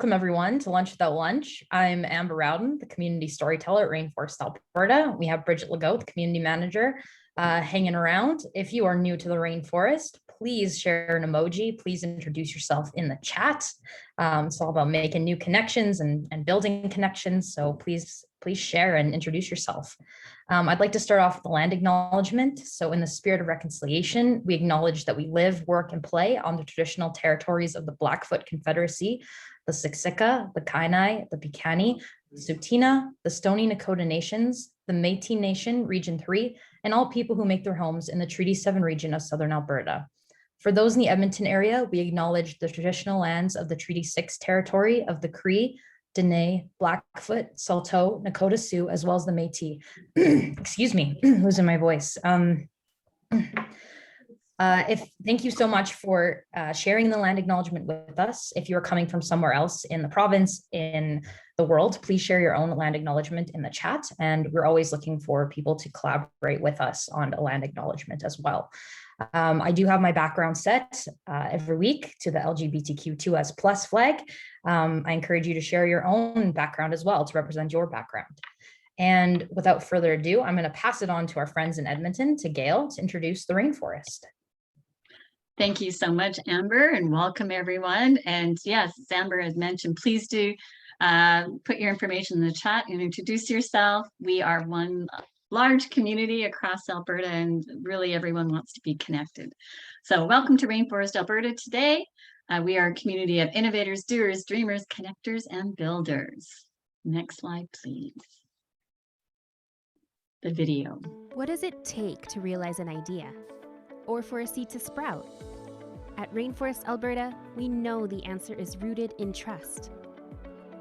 Welcome everyone to Lunch Without Lunch. I'm Amber Rowden, the community storyteller at Rainforest, Alberta. We have Bridget Legault, the community manager, hanging around. If you are new to the Rainforest, please share an emoji. Please introduce yourself in the chat. It's all about making new connections and building connections. So please share and introduce yourself. I'd like to start off with the land acknowledgement. So in the spirit of reconciliation, we acknowledge that we live, work, and play on the traditional territories of the Blackfoot Confederacy, the Siksika, the Kainai, the Piikani, the Tsuut'ina, the Stoney Nakoda Nations, the Métis Nation, Region 3, and all people who make their homes in the Treaty 7 region of Southern Alberta. For those in the Edmonton area, we acknowledge the traditional lands of the Treaty 6 territory of the Cree, Dene, Blackfoot, Saulteaux, Nakota Sioux, as well as the Métis. Excuse me, losing my voice. Thank you so much for sharing the land acknowledgement with us. If you're coming from somewhere else in the province, in the world, please share your own land acknowledgement in the chat. And we're always looking for people to collaborate with us on a land acknowledgement as well. I do have my background set every week to the LGBTQ2S+ flag. I encourage you to share your own background as well to represent your background. And without further ado, I'm going to pass it on to our friends in Edmonton, to Gail, to introduce the Rainforest. Thank you so much, Amber, and welcome everyone. And yes, as Amber has mentioned, please do put your information in the chat and introduce yourself. We are one large community across Alberta, and really everyone wants to be connected. So welcome to Rainforest, Alberta today. We are a community of innovators, doers, dreamers, connectors, and builders. Next slide, please. The video. What does it take to realize an idea? Or for a seed to sprout? At Rainforest, Alberta, we know the answer is rooted in trust.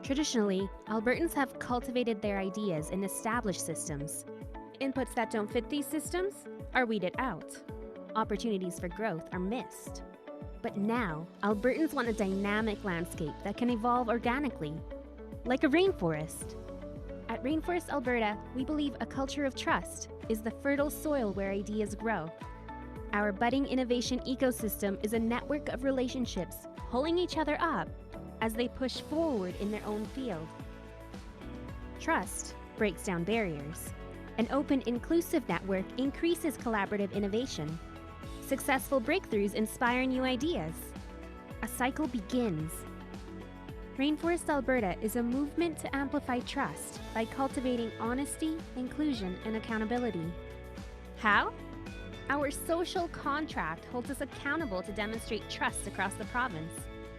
Traditionally, Albertans have cultivated their ideas in established systems. Inputs that don't fit these systems are weeded out. Opportunities for growth are missed. But now, Albertans want a dynamic landscape that can evolve organically, like a rainforest. At Rainforest, Alberta, we believe a culture of trust is the fertile soil where ideas grow. Our budding innovation ecosystem is a network of relationships pulling each other up as they push forward in their own field. Trust breaks down barriers. An open, inclusive network increases collaborative innovation. Successful breakthroughs inspire new ideas. A cycle begins. Rainforest Alberta is a movement to amplify trust by cultivating honesty, inclusion, and accountability. How? Our social contract holds us accountable to demonstrate trust across the province.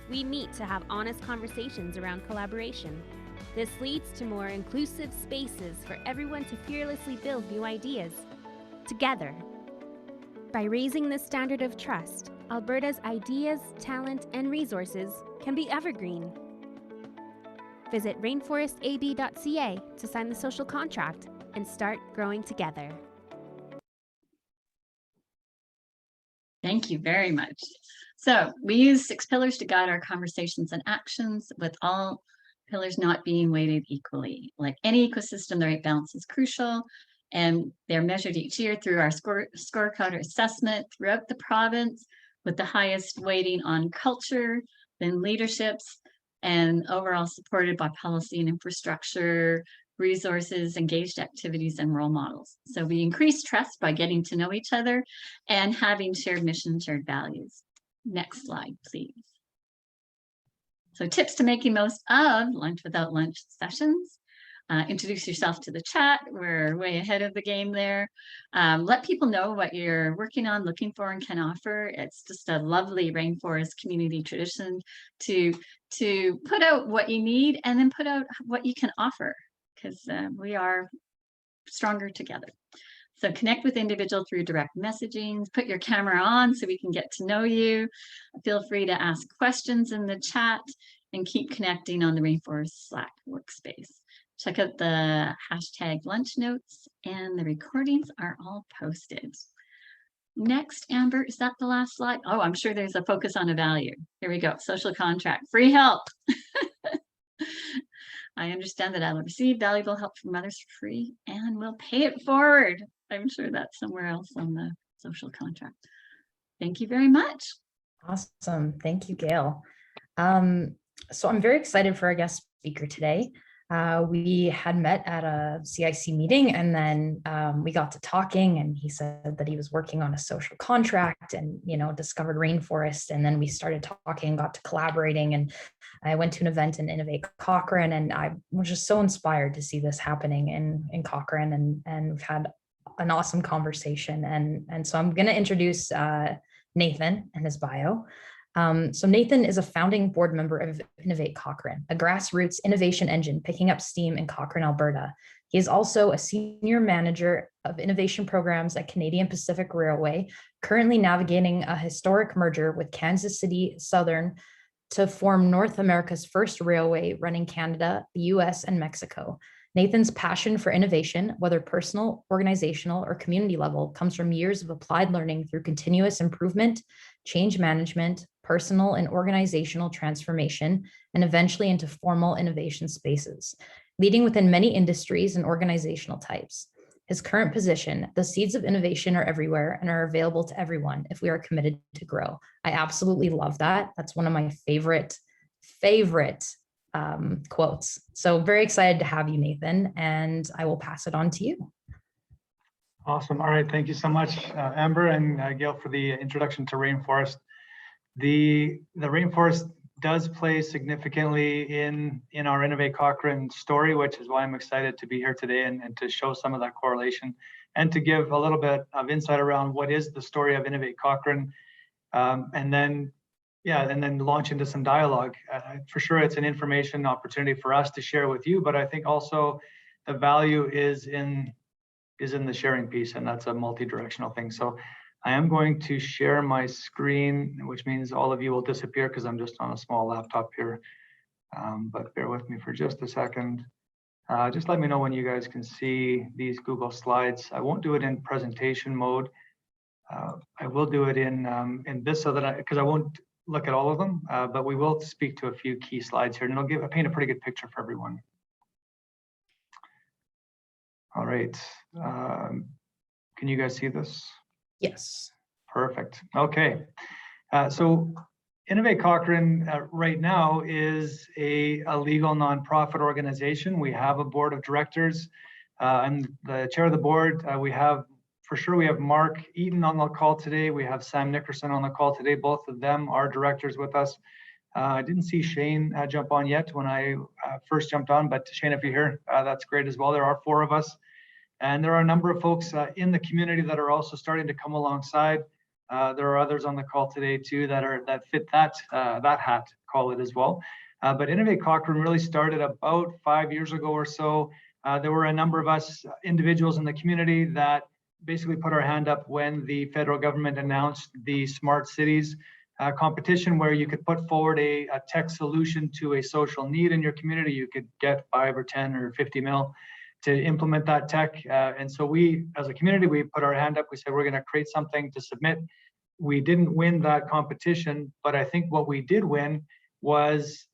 We meet to have honest conversations around collaboration. This leads to more inclusive spaces for everyone to fearlessly build new ideas, together. By raising the standard of trust, Alberta's ideas, talent, and resources can be evergreen. Visit rainforestab.ca to sign the social contract and start growing together. Thank you very much. So we use 6 pillars to guide our conversations and actions, with all pillars not being weighted equally. Like any ecosystem, the right balance is crucial, and they're measured each year through our scorecard assessment throughout the province, with the highest weighting on culture, then leaderships, and overall supported by policy and infrastructure, resources, engaged activities, and role models. So we increase trust by getting to know each other and having shared mission, shared values. Next slide, please. So tips to making most of Lunch Without Lunch sessions. Introduce yourself to the chat. We're way ahead of the game there. Let people know what you're working on, looking for, and can offer. It's just a lovely Rainforest community tradition to put out what you need and then put out what you can offer, because we are stronger together. So connect with individuals through direct messaging. Put your camera on so we can get to know you. Feel free to ask questions in the chat and keep connecting on the Rainforest Slack workspace. Check out the hashtag lunch notes, and the recordings are all posted. Next, Amber, is that the last slide? Oh, I'm sure there's a focus on a value. Here we go, social contract, free help. I understand that I'll receive valuable help from others for free and will pay it forward. I'm sure that's somewhere else on the social contract. Thank you very much. Awesome. Thank you, Gail. So I'm very excited for our guest speaker today. We had met at a CIC meeting, and then we got to talking, and he said that he was working on a social contract and, discovered Rainforest. And then we started talking, got to collaborating, and I went to an event in Innovate Cochrane, and I was just so inspired to see this happening in Cochrane, and we've had an awesome conversation. And so I'm going to introduce Nathan and his bio. So Nathan is a founding board member of Innovate Cochrane, a grassroots innovation engine picking up steam in Cochrane, Alberta. He is also a senior manager of innovation programs at Canadian Pacific Railway, currently navigating a historic merger with Kansas City Southern to form North America's first railway running Canada, the US, and Mexico. Nathan's passion for innovation, whether personal, organizational, or community level, comes from years of applied learning through continuous improvement, change management, personal and organizational transformation, and eventually into formal innovation spaces, leading within many industries and organizational types. His current position, the seeds of innovation are everywhere and are available to everyone if we are committed to grow. I absolutely love that. That's one of my favorite quotes. So very excited to have you, Nathan, and I will pass it on to you. Awesome. All right. Thank you so much, Amber and Gail, for the introduction to Rainforest. The Rainforest does play significantly in our Innovate Cochrane story, which is why I'm excited to be here today and to show some of that correlation and to give a little bit of insight around what is the story of Innovate Cochrane, and then launch into some dialogue. For sure, it's an information opportunity for us to share with you, but I think also the value is in the sharing piece, and that's a multi-directional thing. So I am going to share my screen, which means all of you will disappear because I'm just on a small laptop here. But bear with me for just a second. Just let me know when you guys can see these Google Slides. I won't do it in presentation mode. I will do it in this so that because I won't look at all of them, but we will speak to a few key slides here, and it'll paint a pretty good picture for everyone. All right. Can you guys see this? Yes. Perfect. Okay. So Innovate Cochrane right now is a legal nonprofit organization. We have a board of directors. I'm the chair of the board. We have Mark Eaton on the call today. We have Sam Nickerson on the call today. Both of them are directors with us. I didn't see Shane jump on yet when I first jumped on, but Shane, if you're here, that's great as well. There are 4 of us. And there are a number of folks in the community that are also starting to come alongside. There are others on the call today too that fit that hat, call it as well. But Innovate Cochrane really started about 5 years ago or so. There were a number of us individuals in the community that basically put our hand up when the federal government announced the Smart Cities competition, where you could put forward a tech solution to a social need in your community. You could get 5 or 10 or 50 mil to implement that tech. And so we, as a community, we put our hand up. We said, we're going to create something to submit. We didn't win that competition, but I think what we did win was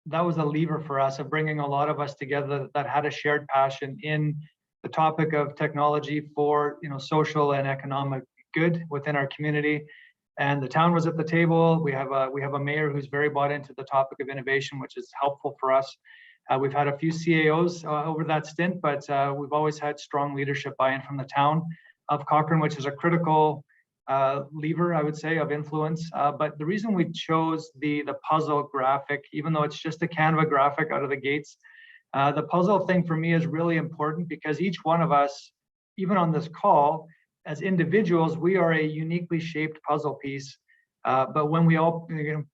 that was a lever for us of bringing a lot of us together that had a shared passion in the topic of technology for social and economic good within our community. And the town was at the table. We have a mayor who's very bought into the topic of innovation, which is helpful for us. We've had a few CAOs over that stint, but we've always had strong leadership buy-in from the town of Cochrane, which is a critical lever, I would say, of influence. But the reason we chose the puzzle graphic, even though it's just a Canva graphic out of the gates, the puzzle thing for me is really important because each one of us, even on this call, as individuals, we are a uniquely shaped puzzle piece. But when we all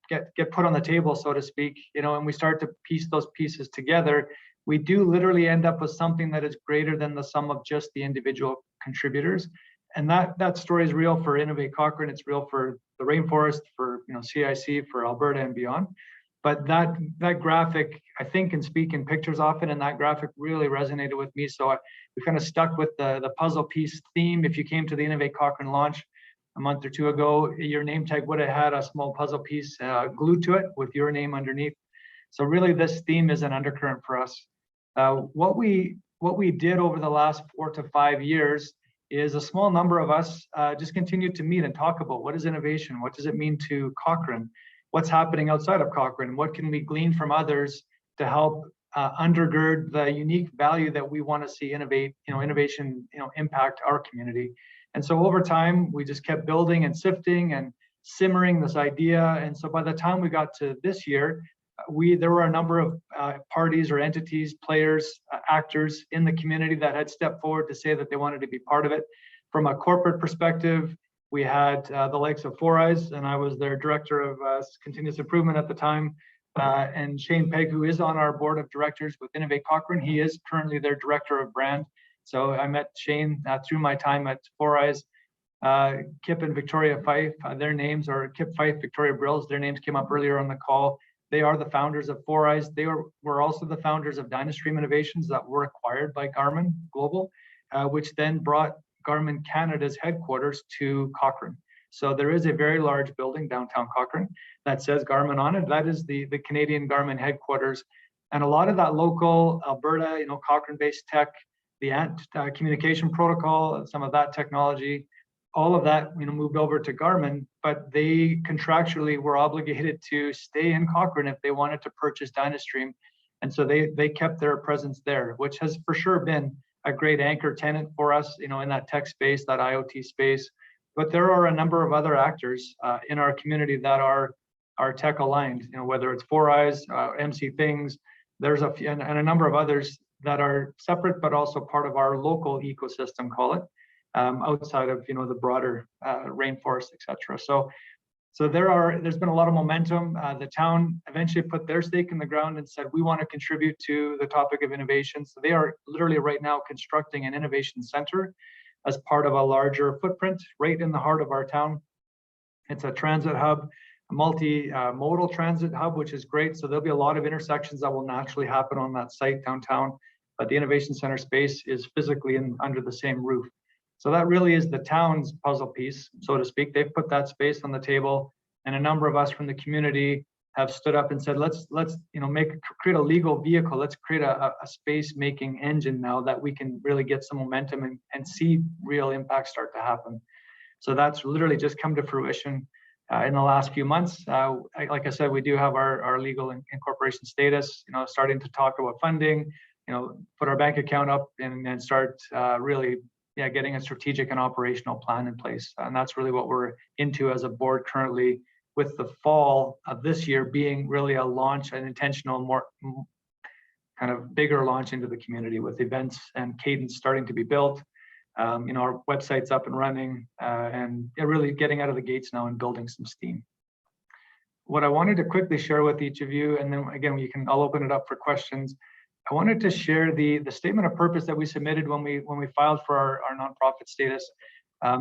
get put on the table, so to speak, and we start to piece those pieces together, we do literally end up with something that is greater than the sum of just the individual contributors. And that story is real for Innovate Cochrane. It's real for the Rainforest, for CIC, for Alberta and beyond. But that graphic, I think, can speak in pictures often, and that graphic really resonated with me. So we kind of stuck with the puzzle piece theme. If you came to the Innovate Cochrane launch a month or 2 ago, your name tag would have had a small puzzle piece glued to it with your name underneath. So really, this theme is an undercurrent for us. What we did over the last 4 to 5 years is a small number of us just continued to meet and talk about what is innovation, what does it mean to Cochrane, what's happening outside of Cochrane, what can we glean from others to help undergird the unique value that we want to see innovation, impact our community. And so over time, we just kept building and sifting and simmering this idea. And so by the time we got to this year, there were a number of parties or entities, players, actors in the community that had stepped forward to say that they wanted to be part of it. From a corporate perspective, we had the likes of Four Eyes, and I was their director of continuous improvement at the time. And Shane Pegg, who is on our board of directors with Innovate Cochrane, he is currently their director of brand. So I met Shane through my time at Four Eyes. Kip and Victoria Fife, their names, or Kip Fife, Victoria Brills, their names came up earlier on the call. They are the founders of Four Eyes. They were also the founders of Dynastream Innovations that were acquired by Garmin Global, which then brought Garmin Canada's headquarters to Cochrane. So there is a very large building downtown Cochrane that says Garmin on it. That is the Canadian Garmin headquarters. And a lot of that local Alberta, Cochrane-based tech, the communication protocol, some of that technology, all of that, moved over to Garmin, but they contractually were obligated to stay in Cochrane if they wanted to purchase Dynastream. And so they kept their presence there, which has for sure been a great anchor tenant for us, in that tech space, that IoT space. But there are a number of other actors in our community that are tech aligned, whether it's Four Eyes, MC Things, there's a few, and a number of others that are separate, but also part of our local ecosystem, call it, outside of, the broader rainforest, etc. So there's been a lot of momentum. The town eventually put their stake in the ground and said, we want to contribute to the topic of innovation. So they are literally right now constructing an innovation center as part of a larger footprint right in the heart of our town. It's a transit hub, a multi-modal transit hub, which is great. So there'll be a lot of intersections that will naturally happen on that site downtown, but the innovation center space is physically under the same roof. So that really is the town's puzzle piece, so to speak. They've put that space on the table, and a number of us from the community have stood up and said, let's create a legal vehicle. Let's create a space making engine now that we can really get some momentum and see real impact start to happen. So that's literally just come to fruition in the last few months. Like I said, we do have our legal incorporation status, starting to talk about funding, put our bank account up and start really getting a strategic and operational plan in place. And that's really what we're into as a board currently, with the fall of this year being really a launch, an intentional, more kind of bigger launch into the community, with events and cadence starting to be built. Our website's up and running, and really getting out of the gates now and building some steam. What I wanted to quickly share with each of you, and then again, I'll open it up for questions. I wanted to share the statement of purpose that we submitted when we filed for our nonprofit status.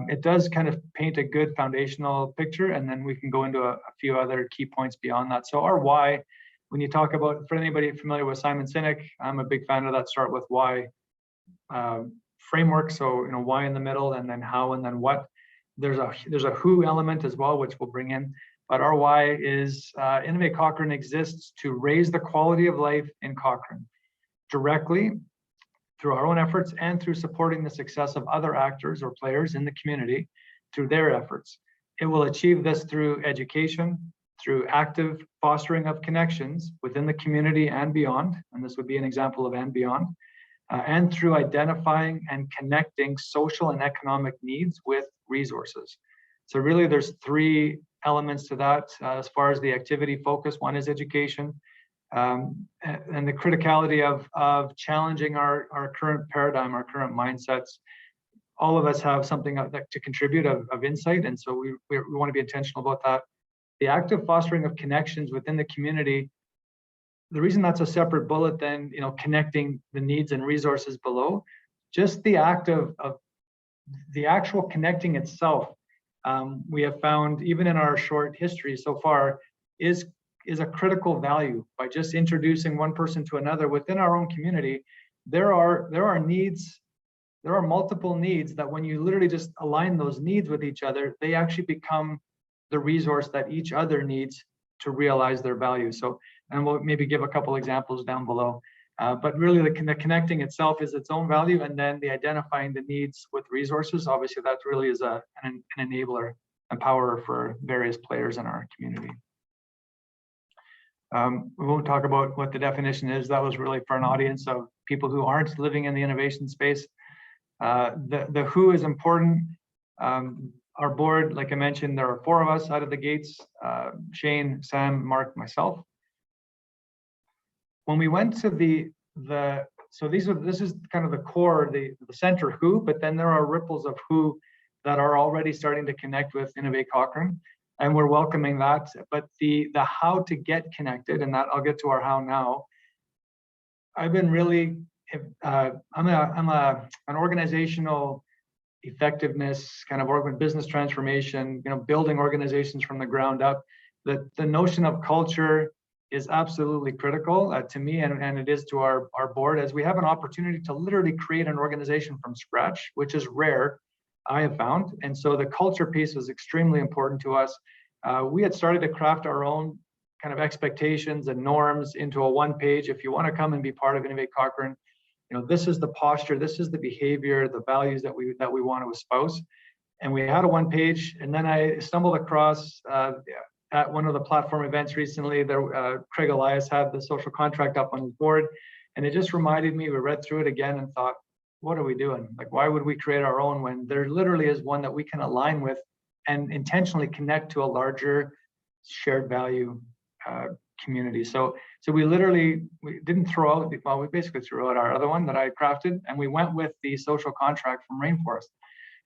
It does kind of paint a good foundational picture, and then we can go into a few other key points beyond that. So our why, when you talk about, for anybody familiar with Simon Sinek, I'm a big fan of that start with why framework. So why in the middle, and then how, and then what. There's a who element as well, which we'll bring in. But our why is Innovate Cochrane exists to raise the quality of life in Cochrane, directly through our own efforts and through supporting the success of other actors or players in the community through their efforts. It will achieve this through education, through active fostering of connections within the community and beyond, and this would be an example of and beyond, and through identifying and connecting social and economic needs with resources. So really there's three elements to that as far as the activity focus. One is education, and the criticality of challenging our current paradigm, our current mindsets. All of us have something to contribute of insight, and so we want to be intentional about that. The active fostering of connections within the community, the reason that's a separate bullet than connecting the needs and resources below, just the act of the actual connecting itself, we have found, even in our short history so far, is a critical value. By just introducing one person to another within our own community, there are needs, there are multiple needs that when you literally just align those needs with each other, they actually become the resource that each other needs to realize their value. So, and we'll maybe give a couple examples down below. But really the connecting itself is its own value, and then the identifying the needs with resources, obviously that really is an enabler, empowerer for various players in our community. We won't talk about what the definition is. That was really for an audience of people who aren't living in the innovation space. The who is important. Our board, like I mentioned, there are 4 of us out of the gates, Shane, Sam, Mark, myself. When we went to so this is kind of the core, the center who, but then there are ripples of who that are already starting to connect with Innovate Cochrane, and we're welcoming that. But the how to get connected, and that I'll get to our how now. I've been really, I'm an organizational effectiveness kind of business transformation, building organizations from the ground up. The notion of culture is absolutely critical to me, and it is to our board, as we have an opportunity to literally create an organization from scratch, which is rare, I have found. And so the culture piece was extremely important to us. We had started to craft our own kind of expectations and norms into a 1-page. If you want to come and be part of Innovate Cochrane, this is the posture, this is the behavior, the values that we want to espouse. And we had a 1-page, and then I stumbled across at one of the platform events recently, Craig Elias had the social contract up on his board, and it just reminded me, we read through it again and thought, what are we doing? Like, why would we create our own when there literally is one that we can align with and intentionally connect to a larger shared value community? So we didn't throw out, well, we basically threw out our other one that I crafted, and we went with the social contract from Rainforest.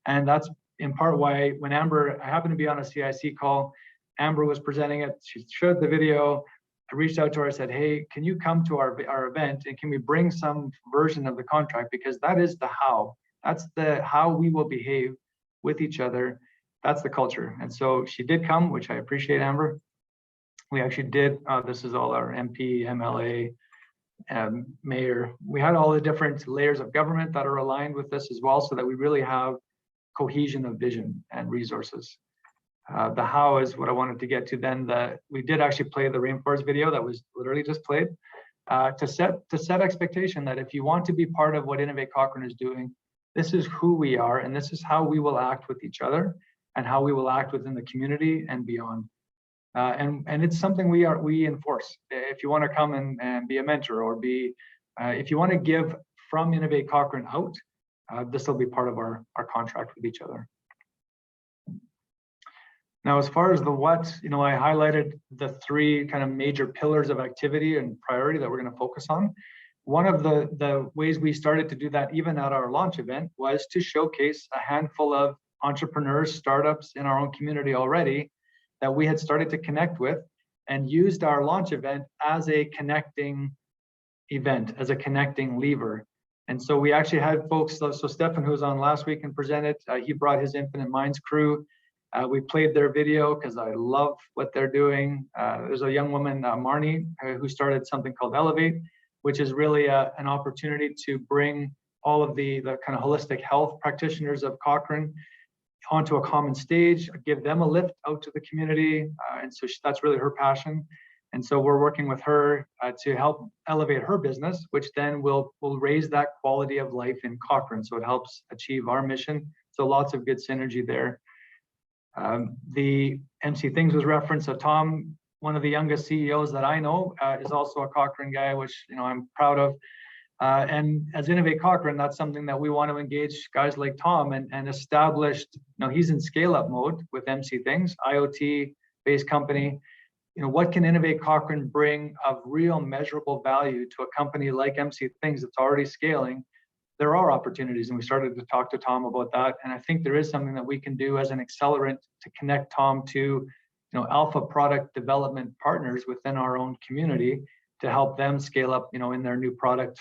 And that's in part why when Amber, I happened to be on a CIC call, Amber was presenting it, she showed the video, I reached out to her, I said, hey, can you come to our event and can we bring some version of the contract? Because that is the how. That's the how we will behave with each other. That's the culture. And so she did come, which I appreciate, Amber. We actually did, this is all our MP, MLA, mayor. We had all the different layers of government that are aligned with this as well, so that we really have cohesion of vision and resources. The how is what I wanted to get to then. We did actually play the Rainforest video that was literally just played to set expectation that if you want to be part of what Innovate Cochrane is doing, this is who we are, and this is how we will act with each other and how we will act within the community and beyond. And it's something we enforce. If you want to come and be a mentor, or if you want to give from Innovate Cochrane out, this will be part of our contract with each other. Now, as far as the what, I highlighted the 3 kind of major pillars of activity and priority that we're going to focus on. One of the ways we started to do that, even at our launch event, was to showcase a handful of entrepreneurs, startups in our own community already that we had started to connect with, and used our launch event as a connecting event, as a connecting lever. And so we actually had folks, so Stefan, who was on last week and presented, he brought his Infinite Minds crew. We played their video because I love what they're doing. There's a young woman, Marnie, who started something called Elevate, which is really an opportunity to bring all of the kind of holistic health practitioners of Cochrane onto a common stage, give them a lift out to the community. And so that's really her passion. And so we're working with her to help elevate her business, which then will raise that quality of life in Cochrane. So it helps achieve our mission. So lots of good synergy there. The MC Things was referenced. So Tom, one of the youngest CEOs that I know, is also a Cochrane guy, which I'm proud of. And as Innovate Cochrane, that's something that we want to engage guys like Tom and established. He's in scale-up mode with MC Things, IoT-based company. What can Innovate Cochrane bring of real measurable value to a company like MC Things that's already scaling? There are opportunities, and we started to talk to Tom about that. And I think there is something that we can do as an accelerant to connect Tom to, alpha product development partners within our own community to help them scale up, in their new product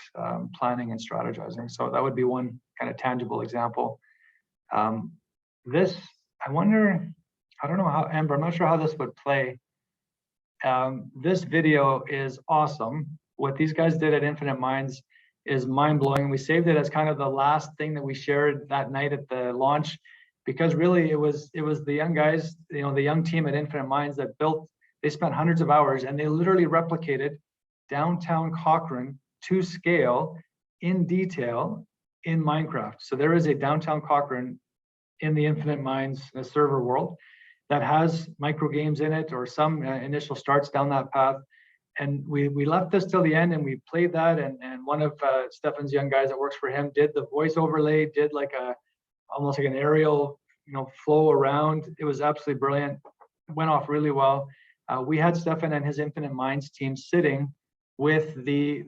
planning and strategizing. So that would be one kind of tangible example. I don't know how, Amber, I'm not sure how this would play. This video is awesome. What these guys did at Infinite Minds is mind-blowing. We saved it as kind of the last thing that we shared that night at the launch, because really it was the young guys, the young team at Infinite Minds that they spent hundreds of hours, and they literally replicated downtown Cochrane to scale in detail in Minecraft. So there is a downtown Cochrane in the Infinite Minds server world that has micro games in it, or some initial starts down that path. we left this till the end, and we played that, and one of Stefan's young guys that works for him did the voice overlay, did like almost like an aerial, flow around. It was absolutely brilliant. It went off really well. We had Stefan and his Infinite Minds team sitting with the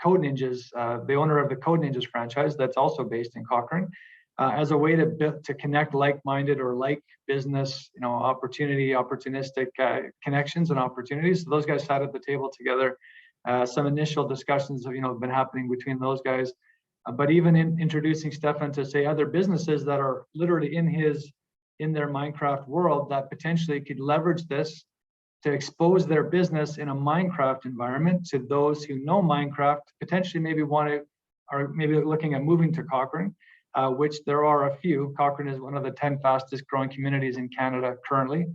Code Ninjas, the owner of the Code Ninjas franchise that's also based in Cochrane, as a way to connect like-minded or like business, opportunistic connections and opportunities. So those guys sat at the table together. Some initial discussions have been happening between those guys, but even in introducing Stefan to say other businesses that are literally in their Minecraft world that potentially could leverage this to expose their business in a Minecraft environment to those who know Minecraft, potentially maybe are maybe looking at moving to Cochrane. Which there are a few. Cochrane is one of the 10 fastest growing communities in Canada currently.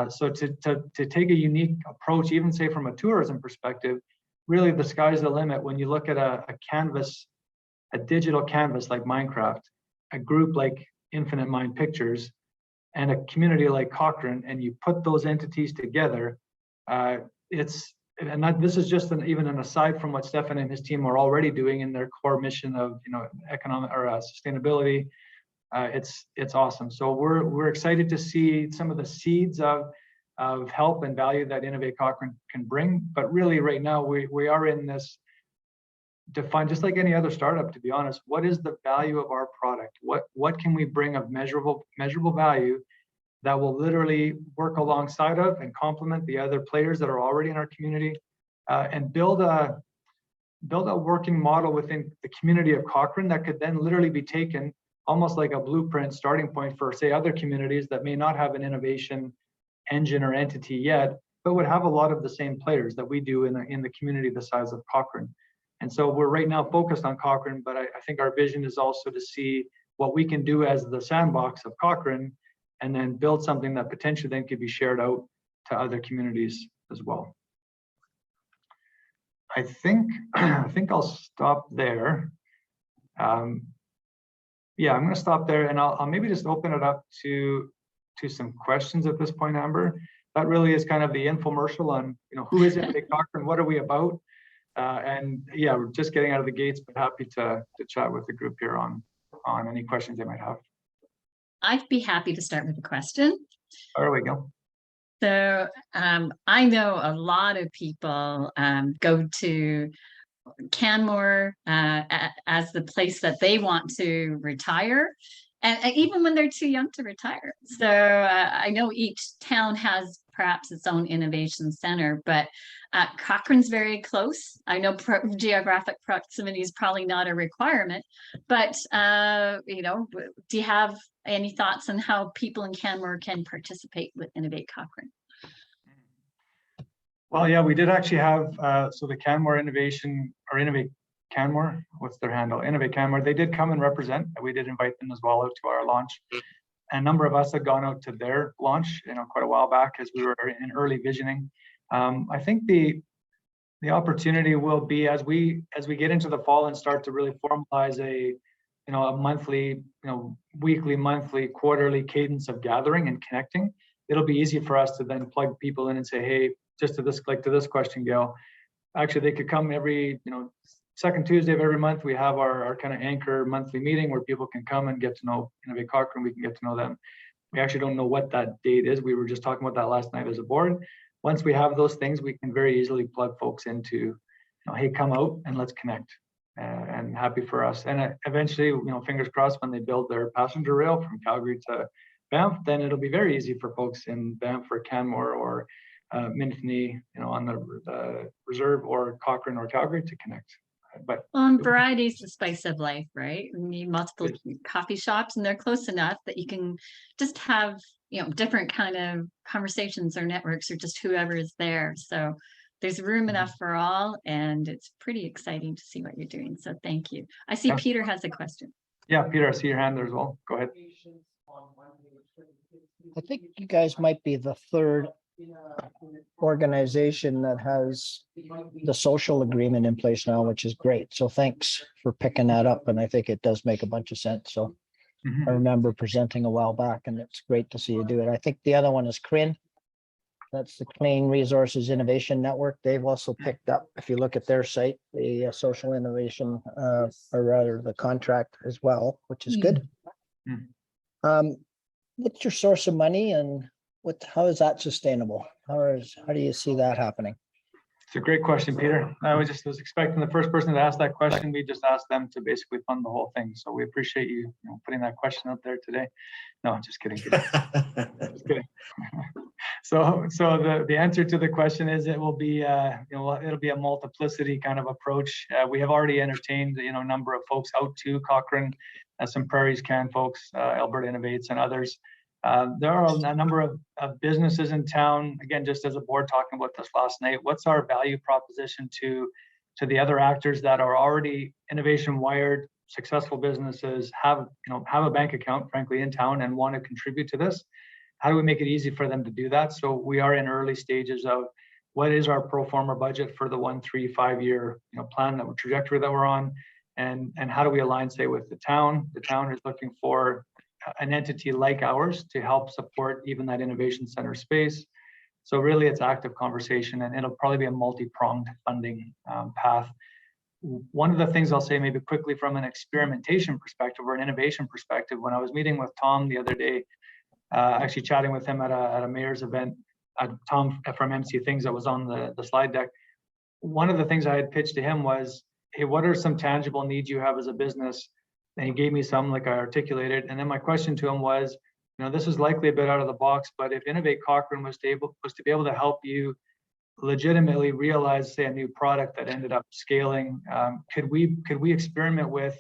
So to take a unique approach, even say from a tourism perspective, really the sky's the limit when you look at a canvas, a digital canvas like Minecraft, a group like Infinite Mind Pictures, and a community like Cochrane, and you put those entities together, this is just even an aside from what Stefan and his team are already doing in their core mission of economic or sustainability. It's awesome. So we're excited to see some of the seeds of help and value that Innovate Cochrane can bring. But really, right now we are in this define, just like any other startup, to be honest. What is the value of our product? What can we bring of measurable value that will literally work alongside of and complement the other players that are already in our community, and build a working model within the community of Cochrane that could then literally be taken almost like a blueprint starting point for, say, other communities that may not have an innovation engine or entity yet, but would have a lot of the same players that we do in the community the size of Cochrane. And so we're right now focused on Cochrane, but I think our vision is also to see what we can do as the sandbox of Cochrane, and then build something that potentially then could be shared out to other communities as well. I think I'll stop there. Yeah, I'm going to stop there, and I'll maybe just open it up to some questions at this point, Amber. That really is kind of the infomercial on who is Innovate Cochrane, what are we about, and yeah, we're just getting out of the gates, but happy to chat with the group here on any questions they might have. I'd be happy to start with a question. There we go. So I know a lot of people go to Canmore as the place that they want to retire, and even when they're too young to retire. So I know each town has perhaps its own innovation center, but Cochrane's very close. I know geographic proximity is probably not a requirement, but do you have any thoughts on how people in Canmore can participate with Innovate Cochrane? Well, yeah, we did actually have so the Canmore Innovation, or Innovate Canmore, what's their handle? Innovate Canmore. They did come and represent. We did invite them as well out to our launch. A number of us had gone out to their launch, quite a while back as we were in early visioning. I think the opportunity will be as we get into the fall and start to really formalize a monthly, weekly, monthly, quarterly cadence of gathering and connecting. It'll be easy for us to then plug people in and say, hey, just to this question, Gail. Actually, they could come every second Tuesday of every month. We have our kind of anchor monthly meeting where people can come and get to know Innovate Cochrane. We can get to know them. We actually don't know what that date is. We were just talking about that last night as a board. Once we have those things, we can very easily plug folks into, hey, come out and let's connect. And happy for us. And eventually, fingers crossed, when they build their passenger rail from Calgary to Banff, then it'll be very easy for folks in Banff or Canmore or Minifney, on the reserve, or Cochrane or Calgary to connect. But variety is the spice of life, right? We need multiple coffee shops, and they're close enough that you can just have different kind of conversations or networks, or just whoever is there. So there's room enough for all, and it's pretty exciting to see what you're doing. So thank you. I see Peter has a question. Yeah, Peter, I see your hand there as well. Go ahead. I think you guys might be the third organization that has the social agreement in place now, which is great. So thanks for picking that up. And I think it does make a bunch of sense. So I remember presenting a while back, and it's great to see you do it. I think the other one is Kryn. That's the Clean Resources Innovation Network. They've also picked up, if you look at their site, the social innovation, or rather the contract as well, which is good. What's your source of money and how is that sustainable? How do you see that happening? It's a great question, Peter. I was expecting the first person to ask that question. We just asked them to basically fund the whole thing. So we appreciate you, putting that question out there today. No, I'm just kidding. Just kidding. So the answer to the question is it will be it'll be a multiplicity kind of approach. We have already entertained a number of folks out to Cochrane, some Prairies Can folks, Alberta Innovates and others. There are a number of businesses in town. Again, just as a board talking about this last night, what's our value proposition to the other actors that are already innovation wired, successful businesses, have a bank account, frankly, in town and want to contribute to this? How do we make it easy for them to do that? So we are in early stages of what is our pro forma budget for the 1, 3, 5 year plan, that trajectory that we're on, and how do we align, say, with the town? The town is looking for an entity like ours to help support even that innovation center space. So really it's active conversation, and it'll probably be a multi-pronged funding path. One of the things I'll say maybe quickly from an experimentation perspective or an innovation perspective, when I was meeting with Tom the other day, actually chatting with him at a mayor's event, Tom from MC Things that was on the slide deck, one of the things I had pitched to him was, hey, what are some tangible needs you have as a business? And he gave me some, like I articulated. And then my question to him was, this is likely a bit out of the box, but if Innovate Cochrane was to be able to help you legitimately realize, say, a new product that ended up scaling, could we experiment with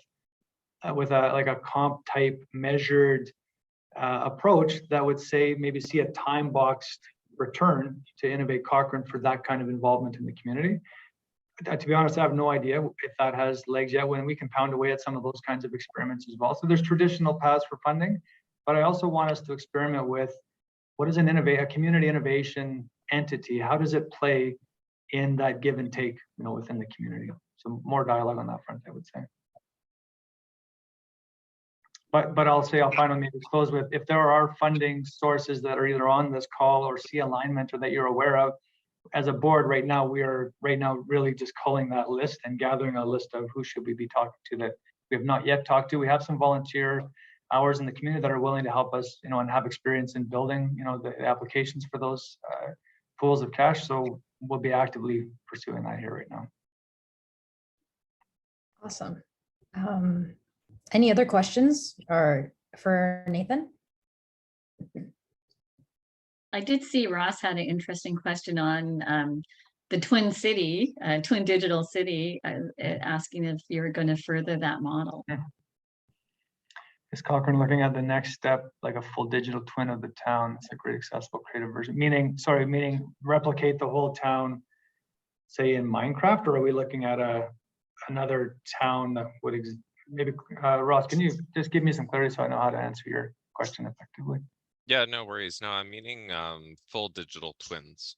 a comp type measured approach that would maybe see a time boxed return to Innovate Cochrane for that kind of involvement in the community? To be honest, I have no idea if that has legs yet, when we can pound away at some of those kinds of experiments as well. So there's traditional paths for funding, but I also want us to experiment with what is a community innovation entity? How does it play in that give and take, within the community? So more dialogue on that front, I would say. But I'll finally maybe close with, if there are funding sources that are either on this call or see alignment or that you're aware of, as a board right now, we are really just culling that list and gathering a list of who should we be talking to that we have not yet talked to. We have some volunteer hours in the community that are willing to help us, and have experience in building, the applications for those pools of cash. So we'll be actively pursuing that here right now. Awesome. Any other questions or for Nathan? I did see Ross had an interesting question on the Twin Digital City, asking if you're going to further that model. Is Cochrane looking at the next step, like a full digital twin of the town? It's a great accessible creative version. Meaning replicate the whole town, say in Minecraft, or are we looking at another town that would exist? Maybe Ross, can you just give me some clarity so I know how to answer your question effectively? Yeah, no worries. No, I'm meaning full digital twins.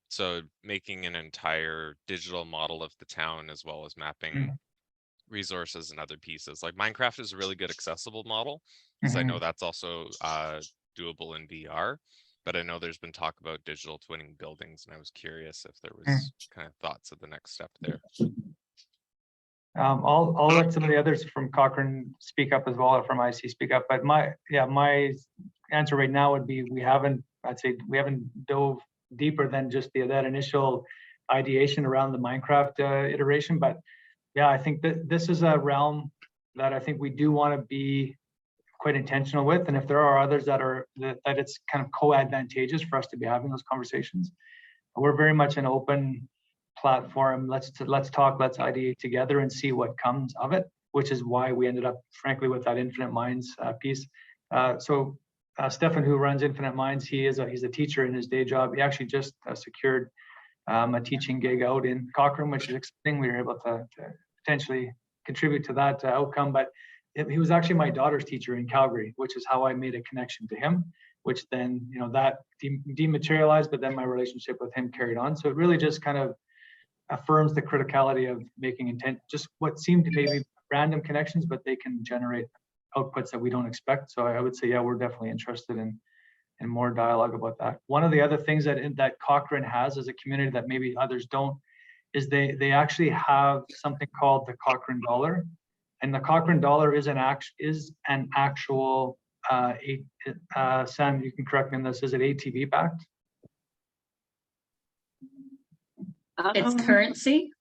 So making an entire digital model of the town, as well as mapping resources and other pieces. Like Minecraft is a really good accessible model, because I know that's also doable in VR. But I know there's been talk about digital twinning buildings, and I was curious if there was kind of thoughts of the next step there. I'll let some of the others from Cochrane speak up as well, or from IC speak up. But my answer right now would be we haven't dove deeper than just that initial ideation around the Minecraft iteration. But yeah, I think that this is a realm that I think we do want to be quite intentional with. And if there are others that it's kind of co-advantageous for us to be having those conversations, we're very much an open platform. Let's talk, let's ideate together and see what comes of it, which is why we ended up, frankly, with that Infinite Minds piece. So Stefan, who runs Infinite Minds, he's a teacher in his day job. He actually just secured a teaching gig out in Cochrane, which is exciting. We were able to potentially contribute to that outcome. But he was actually my daughter's teacher in Calgary, which is how I made a connection to him, which then, that dematerialized, but then my relationship with him carried on. So it really just kind of affirms the criticality of making intent, just what seemed to maybe random connections, but they can generate outputs that we don't expect. So I would say, yeah, we're definitely interested in and more dialogue about that. One of the other things that Cochrane has as a community that maybe others don't is they actually have something called the Cochrane dollar, and the Cochrane dollar is an actual Sam, you can correct me on this, is it ATV backed? It's currency.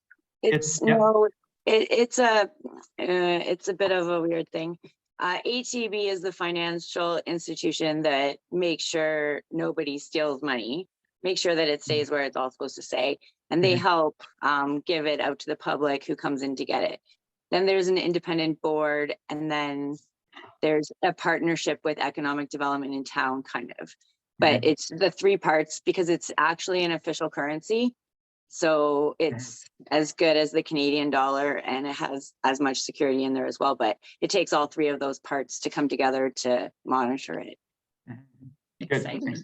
No, it's a bit of a weird thing. ATB is the financial institution that makes sure nobody steals money, make sure that it stays where it's all supposed to stay, and they help give it out to the public who comes in to get it. Then there's an independent board, and then there's a partnership with economic development in town, kind of. But it's the three parts because it's actually an official currency. So it's as good as the Canadian dollar, and it has as much security in there as well. But it takes all three of those parts to come together to monitor it. Exciting.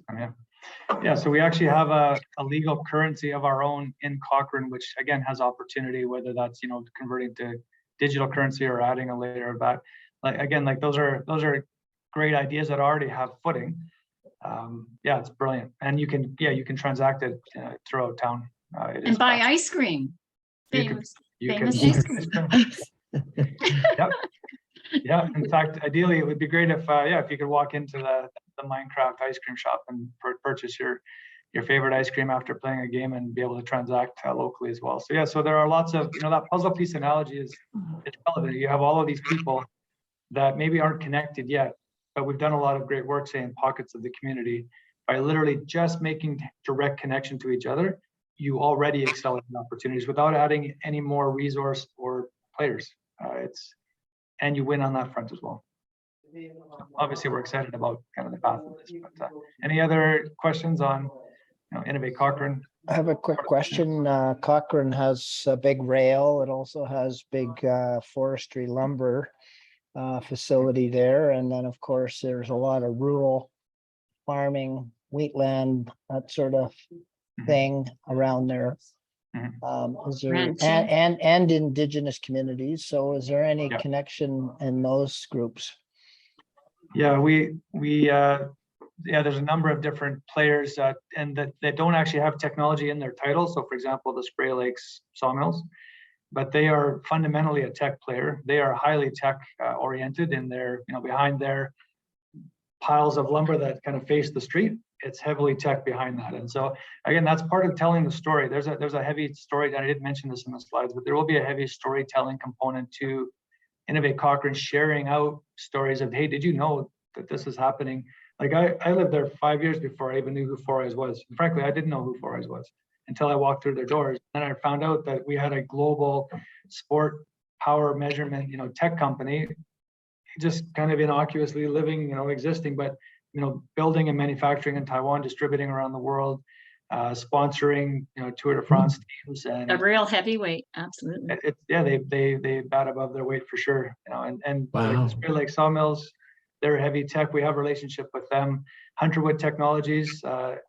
Yeah, so we actually have a legal currency of our own in Cochrane, which again has opportunity, whether that's, you know, converting to digital currency or adding a layer of that. Like again, like those are great ideas that already have footing. Yeah, it's brilliant, and you can transact it throughout town. And buy ice cream. Famous ice cream. Yep. Yeah. In fact, ideally, it would be great if if you could walk into the Minecraft ice cream shop and purchase your favorite ice cream after playing a game and be able to transact locally as well. So yeah, so there are lots of, you know, that puzzle piece analogy is relevant. You have all of these people that maybe aren't connected yet, but we've done a lot of great work, say, in pockets of the community by literally just making direct connection to each other. You already accelerate opportunities without adding any more resource or players. And you win on that front as well. Obviously, we're excited about kind of the path of this. But any other questions on, you know, Innovate Cochrane? I have a quick question. Cochrane has a big rail. It also has big forestry lumber facility there. And then, of course, there's a lot of rural farming, wheatland, that sort of thing around there. Is there and indigenous communities? So is there any connection in those groups? Yeah, there's a number of different players and that they don't actually have technology in their title. So for example, the Spray Lakes sawmills, but they are fundamentally a tech player. They are highly tech oriented in their, you know, behind their piles of lumber that kind of face the street. It's heavily tech behind that. And so again, that's part of telling the story. There's a heavy story, and I didn't mention this in the slides, but there will be a heavy storytelling component to Innovate Cochrane, sharing out stories of, hey, did you know that this is happening? Like I lived there 5 years before I even knew who 4Eyes was. And frankly, I didn't know who 4Eyes was until I walked through their doors. And I found out that we had a global sport power measurement, you know, tech company, just kind of innocuously living, you know, existing, but you know, building and manufacturing in Taiwan, distributing around the world, sponsoring, you know, Tour de France teams, and a real heavyweight, absolutely. They bat above their weight for sure, you know. And wow. Like the Spray Lake sawmills, they're heavy tech. We have a relationship with them. Hunterwood Technologies, their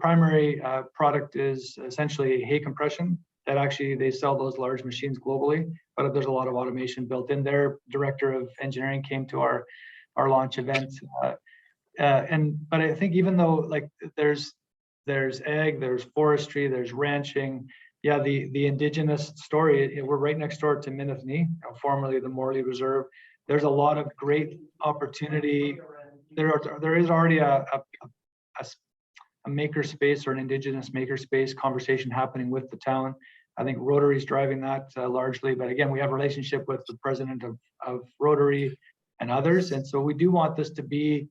primary product is essentially hay compression. That actually they sell those large machines globally, but there's a lot of automation built in. Their director of engineering came to our launch event, but I think even though like there's ag, there's forestry, there's ranching, the indigenous story, we're right next door to Minifni, you know, formerly the Morley Reserve. There's a lot of great opportunity. There is already a maker space or an indigenous maker space conversation happening with the town. I think Rotary's driving that largely, but again, we have a relationship with the president of Rotary and others. And so we do want this to be,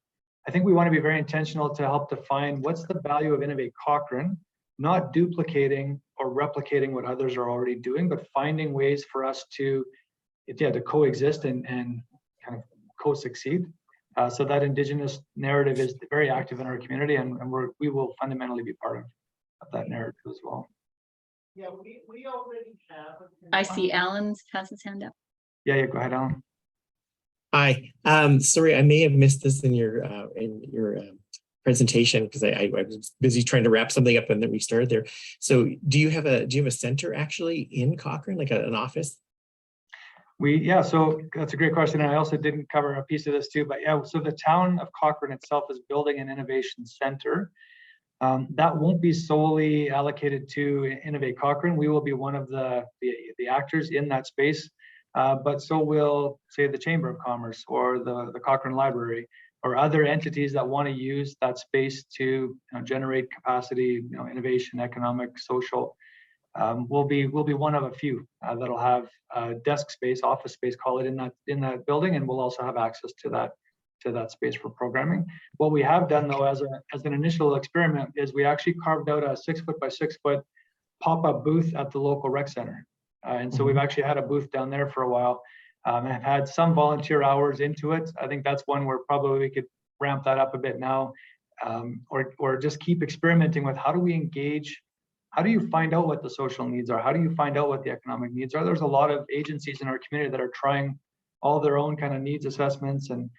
I think we want to be very intentional to help define what's the value of Innovate Cochrane, not duplicating or replicating what others are already doing, but finding ways for us to coexist and kind of co-succeed. So that indigenous narrative is very active in our community, and we will fundamentally be part of that narrative as well. Yeah, we already have. I see Alan has his hand up. Yeah, go ahead, Alan. Hi, sorry, I may have missed this in your presentation because I was busy trying to wrap something up and then we started there. So do you have a center actually in Cochrane, like an office? Yeah, so that's a great question. And I also didn't cover a piece of this too, but yeah, so the town of Cochrane itself is building an innovation center. That won't be solely allocated to Innovate Cochrane. We will be one of the actors in that space, but so will, say, the Chamber of Commerce or the Cochrane Library or other entities that want to use that space to generate capacity, innovation, economic, social. We'll be one of a few that'll have desk space, office space, call it, in that building, and we'll also have access to that space for programming. What we have done though, as an initial experiment, is we actually carved out a 6 foot by 6 foot pop-up booth at the local rec center, and so we've actually had a booth down there for a while. And have had some volunteer hours into it. I think that's one where probably we could ramp that up a bit now, or just keep experimenting with how do we engage. How do you find out what the social needs are? How do you find out what the economic needs are? There's a lot of agencies in our community that are trying all their own kind of needs assessments. And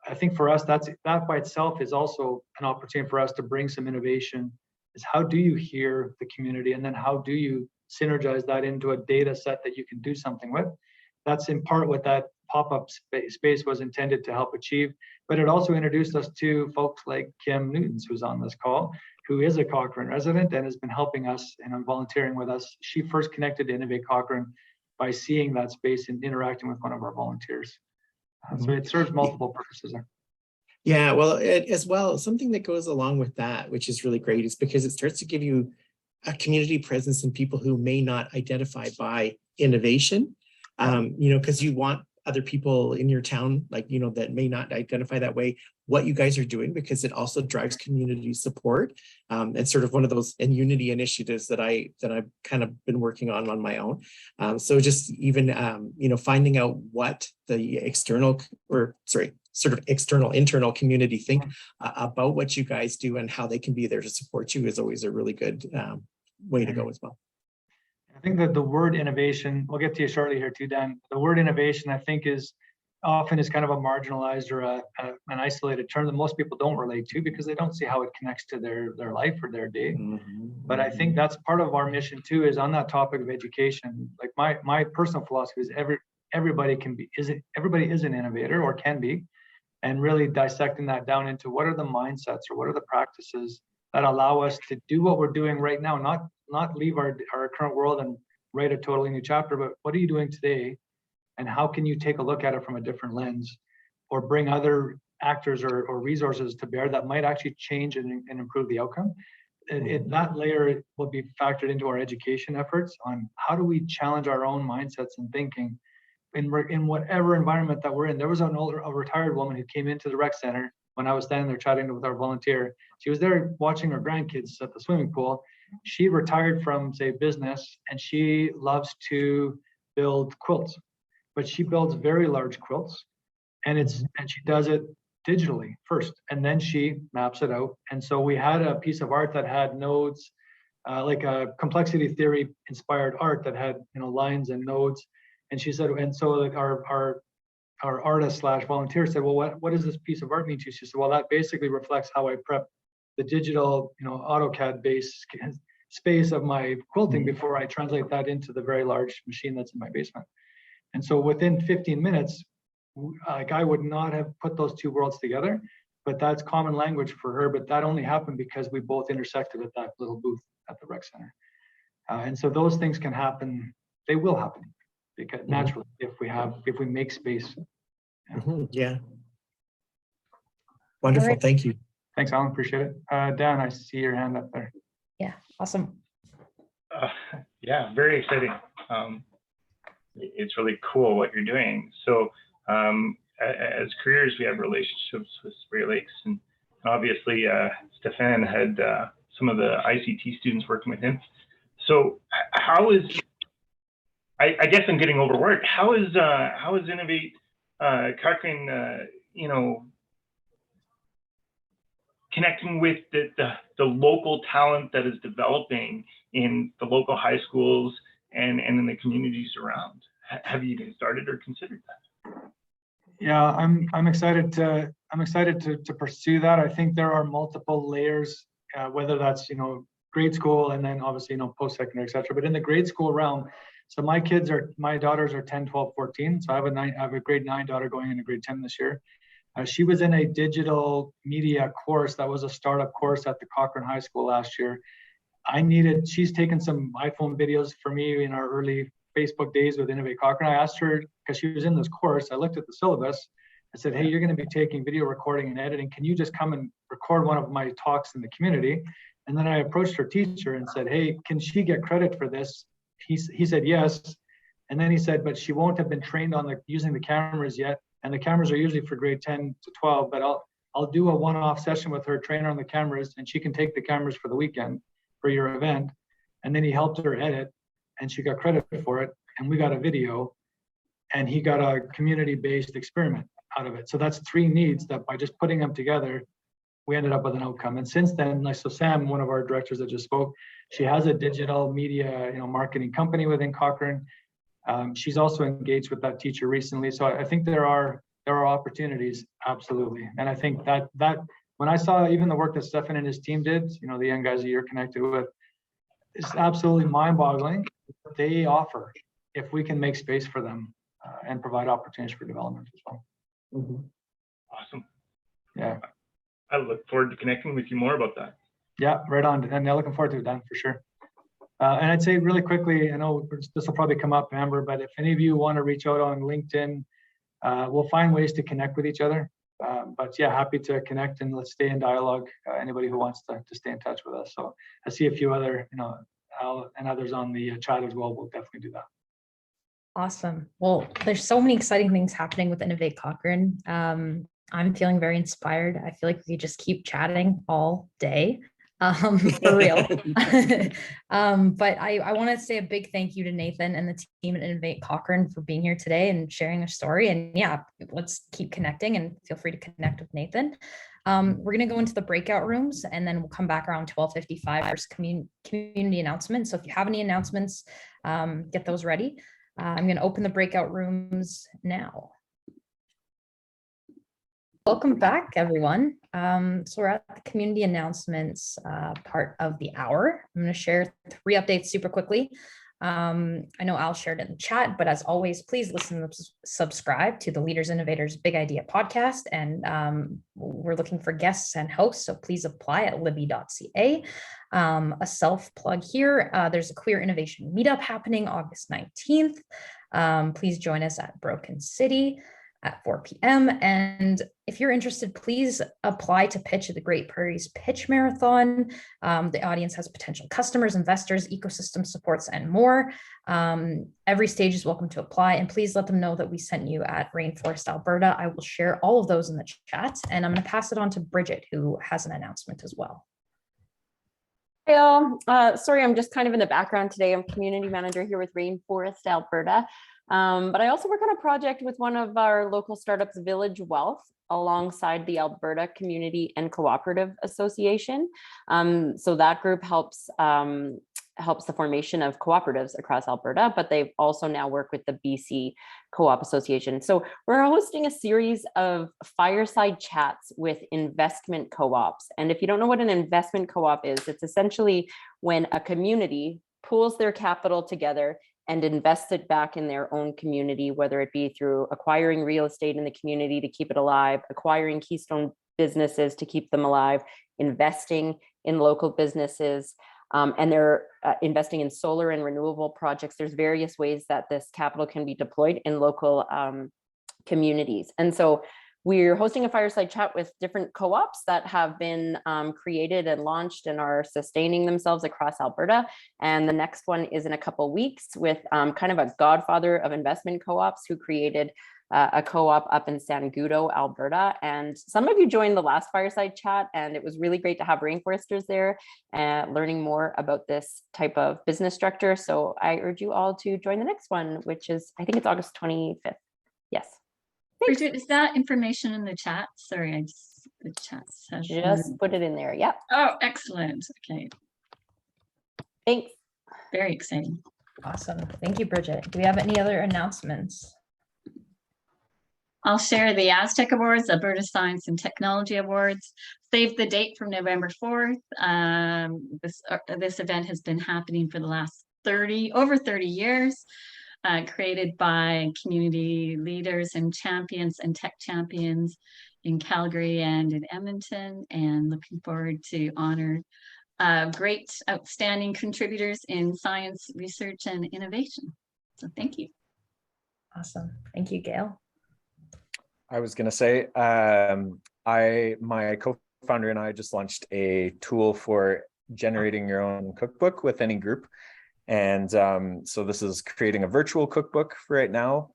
I think for us, that by itself is also an opportunity for us to bring some innovation, is how do you hear the community? And then how do you synergize that into a data set that you can do something with? That's in part what that pop-up space was intended to help achieve. But it also introduced us to folks like Kim Newtons, who's on this call, who is a Cochrane resident and has been helping us and volunteering with us. She first connected to Innovate Cochrane by seeing that space and interacting with one of our volunteers. So it serves multiple purposes there. Yeah, well, as well, something that goes along with that, which is really great, is because it starts to give you a community presence in people who may not identify by innovation, because you want other people in your town, that may not identify that way, what you guys are doing, because it also drives community support. And sort of one of those unity initiatives that I've kind of been working on my own. So just even, finding out what the external internal community think about what you guys do and how they can be there to support you is always a really good way to go as well. I think that the word innovation, we'll get to you shortly here too, Dan. The word innovation, I think, is often kind of a marginalized or an isolated term that most people don't relate to because they don't see how it connects to their life or their day. But I think that's part of our mission too, is on that topic of education. Like my personal philosophy is everybody is an innovator or can be, and really dissecting that down into what are the mindsets or what are the practices that allow us to do what we're doing right now, not leave our current world and write a totally new chapter, but what are you doing today? And how can you take a look at it from a different lens or bring other actors or resources to bear that might actually change and improve the outcome? That layer will be factored into our education efforts on how do we challenge our own mindsets and thinking in whatever environment that we're in. There was a retired woman who came into the rec center when I was standing there chatting with our volunteer. She was there watching her grandkids at the swimming pool. She retired from, say, business, and she loves to build quilts, but she builds very large quilts, and she does it digitally first, and then she maps it out. And so we had a piece of art that had nodes, like a complexity theory inspired art that had lines and nodes. And she said, and so like our artist / volunteer said, well, what does this piece of art mean to you? She said, well, that basically reflects how I prep the digital, AutoCAD based space of my quilting before I translate that into the very large machine that's in my basement. And so within 15 minutes, like I would not have put those two worlds together, but that's common language for her. But that only happened because we both intersected at that little booth at the rec center. And so those things can happen. They will happen because naturally, if we make space. Yeah. Wonderful. Right. Thank you. Thanks, Alan. Appreciate it. Dan, I see your hand up there. Yeah, awesome. Yeah, very exciting. It's really cool what you're doing. So as careers, we have relationships with Spray Lakes, and obviously Stefan had some of the ICT students working with him. So how is, I guess I'm getting overworked. How is Innovate Cochrane, connecting with the local talent that is developing in the local high schools and in the communities around? Have you even started or considered that? Yeah, I'm excited to pursue that. I think there are multiple layers, whether that's grade school and then obviously post-secondary, etc. But in the grade school realm, So my daughters are 10, 12, 14. So I have a grade 9 daughter going into grade 10 this year. She was in a digital media course that was a startup course at the Cochrane High School last year. She's taken some iPhone videos for me in our early Facebook days with Innovate Cochrane. I asked her, because she was in this course, I looked at the syllabus. I said, hey, you're going to be taking video recording and editing. Can you just come and record one of my talks in the community? And then I approached her teacher and said, hey, can she get credit for this? He said yes. And then he said, but she won't have been trained on using the cameras yet. And the cameras are usually for grade 10 to 12, but I'll do a one-off session with her, train her on the cameras, and she can take the cameras for the weekend for your event. And then he helped her edit, and she got credit for it. And we got a video, and he got a community-based experiment out of it. So that's 3 needs that by just putting them together, we ended up with an outcome. And since then, like, so Sam, one of our directors that just spoke, she has a digital media, marketing company within Cochrane. She's also engaged with that teacher recently. So I think there are opportunities, absolutely. And I think that when I saw even the work that Stefan and his team did, the young guys that you're connected with, it's absolutely mind-boggling what they offer if we can make space for them and provide opportunities for development as well. Mhm. Awesome. Yeah. I look forward to connecting with you more about that. Yeah, right on. And yeah, looking forward to it, Dan, for sure. And I'd say really quickly, I know this will probably come up, Amber, but if any of you want to reach out on LinkedIn, we'll find ways to connect with each other. But yeah, happy to connect and let's stay in dialogue. Anybody who wants to stay in touch with us. So I see a few other, Al and others on the chat as well. We'll definitely do that. Awesome. Well, there's so many exciting things happening with Innovate Cochrane. I'm feeling very inspired. I feel like we could just keep chatting all day. For real. But I want to say a big thank you to Nathan and the team at Innovate Cochrane for being here today and sharing their story. And yeah, let's keep connecting and feel free to connect with Nathan. We're going to go into the breakout rooms and then we'll come back around 12:55 for community announcements. So if you have any announcements, get those ready. I'm going to open the breakout rooms now. Welcome back, everyone. So we're at the community announcements part of the hour. I'm going to share 3 updates super quickly. I know Al shared it in the chat, but as always, please listen and subscribe to the Leaders Innovators Big Idea podcast. And we're looking for guests and hosts, so please apply at libby.ca. A self plug here. There's a queer innovation meetup happening August 19th. Please join us at Broken City at 4 p.m. And if you're interested, please apply to pitch at the Great Prairies Pitch Marathon. The audience has potential customers, investors, ecosystem supports, and more. Every stage is welcome to apply, and please let them know that we sent you at Rainforest, Alberta. I will share all of those in the chat, and I'm going to pass it on to Bridget, who has an announcement as well. Hey all, sorry, I'm just kind of in the background today. I'm community manager here with Rainforest, Alberta. But I also work on a project with one of our local startups, Village Wealth, alongside the Alberta Community and Cooperative Association. So that group helps the formation of cooperatives across Alberta, but they've also now worked with the BC Co-op Association. So we're hosting a series of fireside chats with investment co-ops. And if you don't know what an investment co-op is, it's essentially when a community pools their capital together and invest it back in their own community, whether it be through acquiring real estate in the community to keep it alive, acquiring keystone businesses to keep them alive, investing in local businesses, and they're investing in solar and renewable projects. There's various ways that this capital can be deployed in local communities. And so we're hosting a fireside chat with different co-ops that have been created and launched and are sustaining themselves across Alberta. And the next one is in a couple weeks with kind of a godfather of investment co-ops who created a co-op up in Sangudo, Alberta. And some of you joined the last fireside chat, and it was really great to have rainforesters there learning more about this type of business structure. So I urge you all to join the next one, which is, I think it's August 25th. Yes. Thanks. Bridget, is that information in the chat? Sorry, the chat session. Just put it in there. Yep. Oh, excellent. Okay. Thanks. Very exciting. Awesome. Thank you, Bridget. Do we have any other announcements? I'll share the Aztec Awards, Alberta Science and Technology Awards. Save the date from November 4th. This event has been happening for the last over 30 years, created by community leaders and champions and tech champions in Calgary and in Edmonton, and looking forward to honor great, outstanding contributors in science, research, and innovation. So thank you. Awesome. Thank you, Gail. I was going to say, my co-founder and I just launched a tool for generating your own cookbook with any group. And so this is creating a virtual cookbook for right now,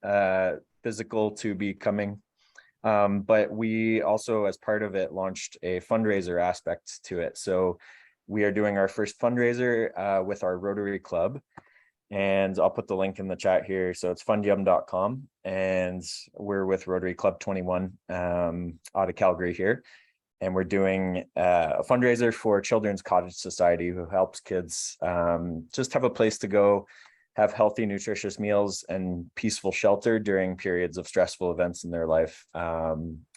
physical to be coming. But we also, as part of it, launched a fundraiser aspect to it. So we are doing our first fundraiser with our Rotary Club. And I'll put the link in the chat here. So it's fundyum.com. And we're with Rotary Club 21 out of Calgary here. And we're doing a fundraiser for Children's Cottage Society, who helps kids just have a place to go, have healthy, nutritious meals and peaceful shelter during periods of stressful events in their life,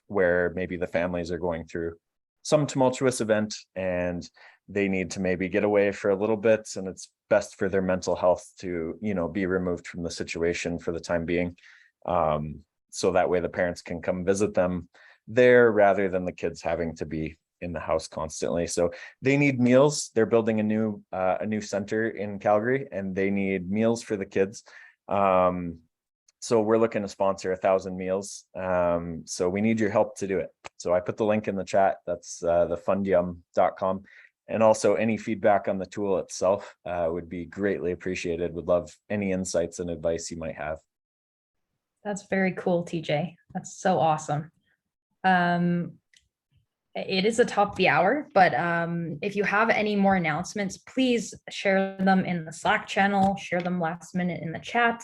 where maybe the families are going through some tumultuous event and they need to maybe get away for a little bit, and it's best for their mental health to, you know, be removed from the situation for the time being. So that way the parents can come visit them there rather than the kids having to be in the house constantly. So they need meals. They're building a new center in Calgary, and they need meals for the kids. So we're looking to sponsor 1,000 meals. So we need your help to do it. So I put the link in the chat. That's the fundyum.com. And also any feedback on the tool itself would be greatly appreciated. Would love any insights and advice you might have. That's very cool, TJ. That's so awesome. It is the top of the hour, but if you have any more announcements, please share them in the Slack channel, share them last minute in the chat,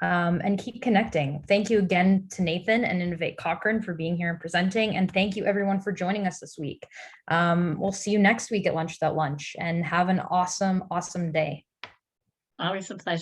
and keep connecting. Thank you again to Nathan and Innovate Cochrane for being here and presenting. And thank you everyone for joining us this week. We'll see you next week at Lunch Without Lunch, and have an awesome, awesome day. Always a pleasure.